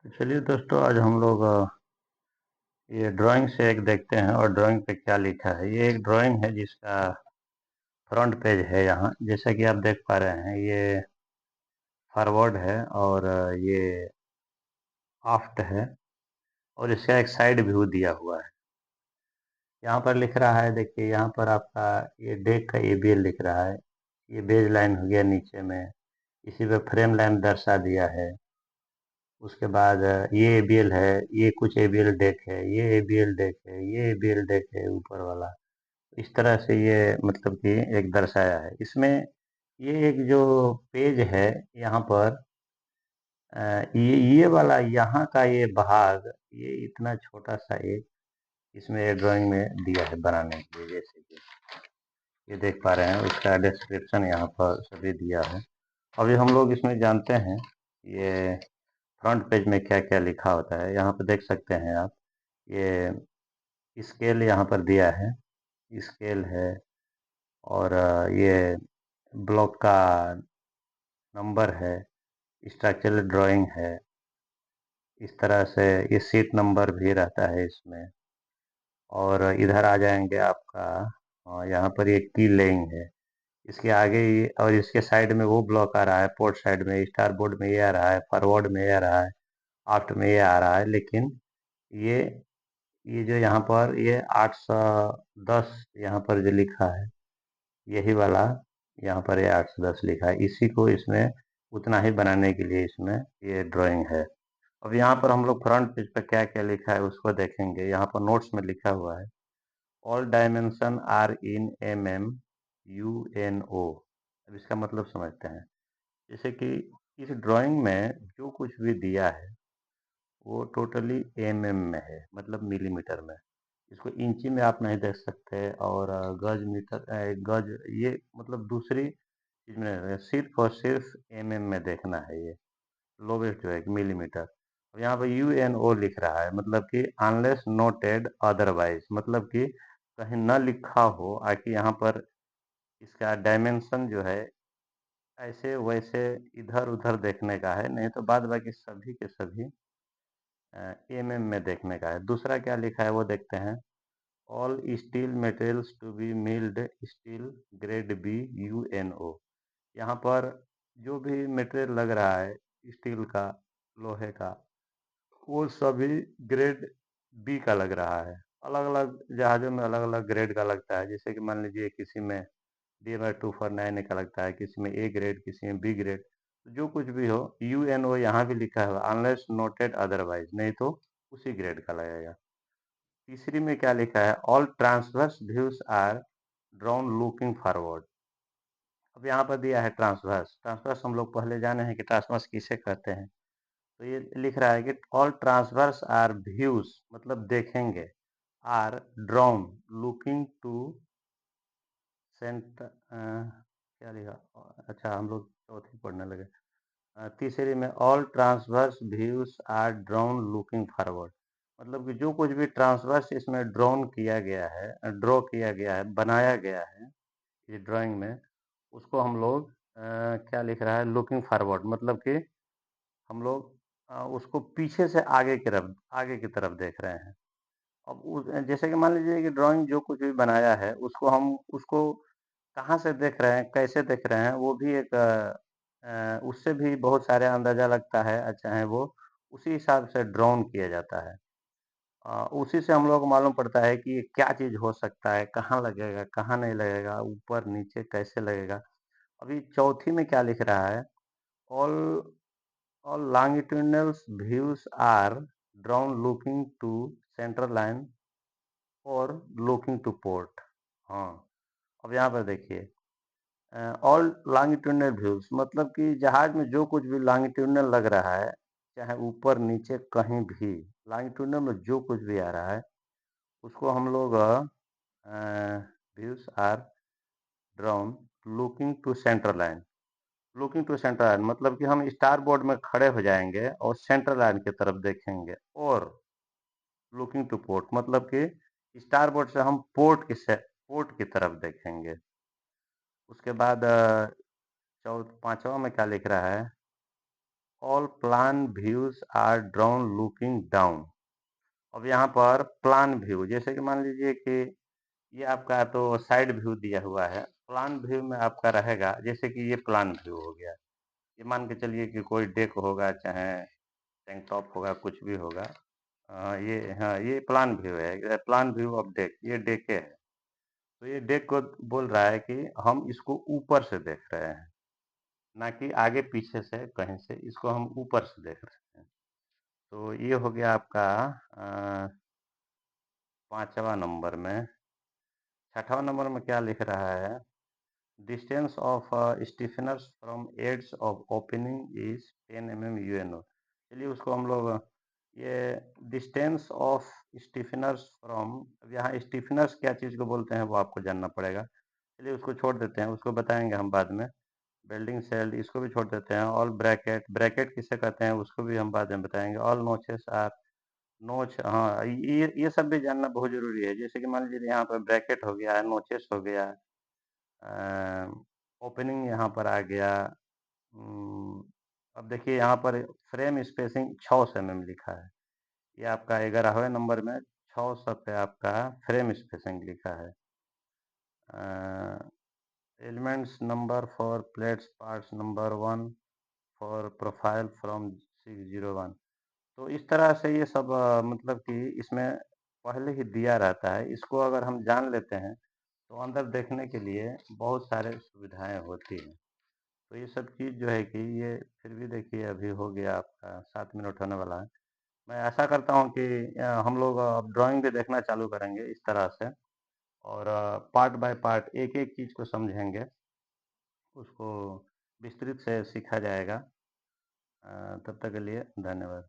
चलिए दोस्तों, आज हम लोग ये ड्राइंग से एक देखते हैं और ड्राइंग पे क्या लिखा है। ये एक ड्राइंग है जिसका फ्रंट पेज है। यहाँ जैसा कि आप देख पा रहे हैं, ये फॉरवर्ड है और ये आफ्ट है और इसका एक साइड व्यू दिया हुआ है। यहाँ पर लिख रहा है, देखिए यहाँ पर आपका ये डेक का एबीएल लिख रहा है। ये बेज लाइन हो गया नीचे में, इसी पे फ्रेम लाइन दर्शा दिया है। उसके बाद ये एबीएल है, ये कुछ एबीएल डेक है, ये एबीएल डेक है, ये एबीएल डेक है ऊपर वाला। इस तरह से ये मतलब कि एक दर्शाया है इसमें। ये एक जो पेज है यहाँ पर, ये वाला यहाँ का ये भाग, ये इतना छोटा सा एक इसमें ड्राइंग में दिया है बनाने के लिए। जैसे कि ये देख पा रहे हैं, उसका डिस्क्रिप्शन यहाँ पर सभी दिया है। अभी हम लोग इसमें जानते हैं ये फ्रंट पेज में क्या क्या लिखा होता है। यहाँ पर देख सकते हैं आप, ये स्केल यहाँ पर दिया है, स्केल है और ये ब्लॉक का नंबर है, स्ट्रक्चरल ड्राइंग है। इस तरह से ये सीट नंबर भी रहता है इसमें। और इधर आ जाएंगे आपका, यहाँ पर ये की लेइंग है। इसके आगे ये और इसके साइड में वो ब्लॉक आ रहा है, पोर्ट साइड में स्टार बोर्ड में ये आ रहा है, फॉरवर्ड में ये आ रहा है, आफ्ट में ये आ रहा है। लेकिन ये ये जो यहाँ पर ये 810 यहाँ पर जो लिखा है, यही वाला यहाँ पर ये 810 लिखा है। इसी को इसमें उतना ही बनाने के लिए इसमें ये ड्राइंग है। अब यहाँ पर हम लोग फ्रंट पेज पर क्या क्या लिखा है उसको देखेंगे। यहाँ पर नोट्स में लिखा हुआ है, all dimension are in UNO। अब इसका मतलब समझते हैं। जैसे कि इस ड्राइंग में जो कुछ भी दिया है वो टोटली में है, मतलब मिलीमीटर में। इसको इंची में आप नहीं देख सकते और गज मीटर, गज, ये मतलब दूसरी चीज में नहीं रहेगा। सिर्फ और सिर्फ में देखना है। ये लोवेस्ट जो है मिलीमीटर। अब यहाँ पर UNO लिख रहा है, मतलब कि अनलेस नोटेड अदरवाइज, मतलब कि कहीं न लिखा हो आकि यहाँ पर इसका डायमेंशन जो है ऐसे वैसे इधर उधर देखने का है, नहीं तो बाद बाकी सभी के सभी में देखने का है। दूसरा क्या लिखा है वो देखते हैं, all steel materials to be mild steel grade B UNO। यहाँ पर जो भी मटेरियल लग रहा है स्टील का, लोहे का, वो सभी ग्रेड बी का लग रहा है। अलग अलग जहाज़ों में अलग अलग ग्रेड का लगता है। जैसे कि मान लीजिए किसी में DM-249 का लगता है, किसी में ए ग्रेड, किसी में बी ग्रेड। तो जो कुछ भी हो, UNO यहाँ भी लिखा हुआ, अनलेस नोटेड अदरवाइज, नहीं तो उसी ग्रेड का लगेगा। तीसरी में क्या लिखा है, all transverse views are drawn looking forward. अब यहाँ पर दिया है ट्रांसवर्स। ट्रांसवर्स हम लोग पहले जाने हैं कि ट्रांसवर्स किसे कहते हैं। तो ये लिख रहा है कि ऑल ट्रांसवर्स आर व्यूज, मतलब देखेंगे, are drawn looking to centre, क्या लिखा, अच्छा हम लोग चौथी पढ़ने लगे। तीसरे में all transverse views are drawn looking forward, मतलब कि जो कुछ भी ट्रांसवर्स इसमें ड्रॉन किया गया है, ड्रॉ किया गया है, बनाया गया है ये ड्राइंग में, उसको हम लोग क्या लिख रहा है, लुकिंग फॉरवर्ड, मतलब कि हम लोग उसको पीछे से आगे की तरफ देख रहे हैं। अब जैसे कि मान लीजिए कि ड्राइंग जो कुछ भी बनाया है उसको हम उसको कहाँ से देख रहे हैं, कैसे देख रहे हैं, वो भी एक उससे भी बहुत सारे अंदाजा लगता है। अच्छा है, वो उसी हिसाब से ड्रॉन किया जाता है। उसी से हम लोग को मालूम पड़ता है कि ये क्या चीज़ हो सकता है, कहाँ लगेगा, कहाँ नहीं लगेगा, ऊपर नीचे कैसे लगेगा। अभी चौथी में क्या लिख रहा है, all all longitudinal views are drawn looking to center line और looking to port। हाँ, अब यहाँ पर देखिए, ऑल लॉन्गिट्यूडनल व्यूज, मतलब कि जहाज में जो कुछ भी लॉन्गिट्यूडनल लग रहा है, चाहे ऊपर नीचे कहीं भी, लॉन्गिट्यूडनल में जो कुछ भी आ रहा है उसको हम लोग views are drawn looking to centre line. Looking to centre line मतलब कि हम स्टार बोर्ड में खड़े हो जाएंगे और सेंटर लाइन की तरफ देखेंगे। और लुकिंग टू पोर्ट मतलब कि स्टार बोर्ड से हम पोर्ट की तरफ देखेंगे। उसके बाद पांचवा में क्या लिख रहा है, all plan views are drawn looking down. अब यहाँ पर प्लान व्यू, जैसे कि मान लीजिए कि ये आपका तो साइड व्यू दिया हुआ है, प्लान व्यू में आपका रहेगा, जैसे कि ये प्लान व्यू हो गया। ये मान के चलिए कि कोई डेक होगा, चाहे टैंक टॉप होगा, कुछ भी होगा। ये हाँ, ये प्लान व्यू है, प्लान व्यू ऑफ डेक, ये डेके है। तो ये डेक को बोल रहा है कि हम इसको ऊपर से देख रहे हैं, ना कि आगे पीछे से कहीं से, इसको हम ऊपर से देख रहे हैं। तो ये हो गया आपका 5वां नंबर में। 6वां नंबर में क्या लिख रहा है? Distance of stiffeners from edges of opening is 10 mm UNO। चलिए उसको हम लोग ये डिस्टेंस ऑफ स्टिफनर्स फ्रॉम, अब यहाँ स्टिफनर्स क्या चीज़ को बोलते हैं वो आपको जानना पड़ेगा। चलिए उसको छोड़ देते हैं, उसको बताएंगे हम बाद में। बिल्डिंग सेल्ड, इसको भी छोड़ देते हैं। ऑल ब्रैकेट, ब्रैकेट किसे कहते हैं उसको भी हम बाद में बताएंगे। ऑल नोचेस आर, नोच, हाँ, ये सब भी जानना बहुत जरूरी है। जैसे कि मान लीजिए यहाँ पर ब्रैकेट हो गया, नोचेस हो गया, ओपनिंग यहाँ पर आ गया। अब देखिए यहाँ पर फ्रेम स्पेसिंग 600 mm लिखा है। ये आपका 11वें नंबर में 600 पे आपका फ्रेम स्पेसिंग लिखा है। Elements number for plates parts number 1 for profile from 601। तो इस तरह से ये सब मतलब कि इसमें पहले ही दिया रहता है। इसको अगर हम जान लेते हैं तो अंदर देखने के लिए बहुत सारे सुविधाएं होती हैं। तो ये सब चीज़ जो है कि ये फिर भी देखिए अभी हो गया आपका 7 मिनट होने वाला है। मैं आशा करता हूँ कि हम लोग अब ड्राइंग भी देखना चालू करेंगे इस तरह से, और पार्ट बाय पार्ट एक एक चीज़ को समझेंगे, उसको विस्तृत से सीखा जाएगा। तब तक के लिए धन्यवाद।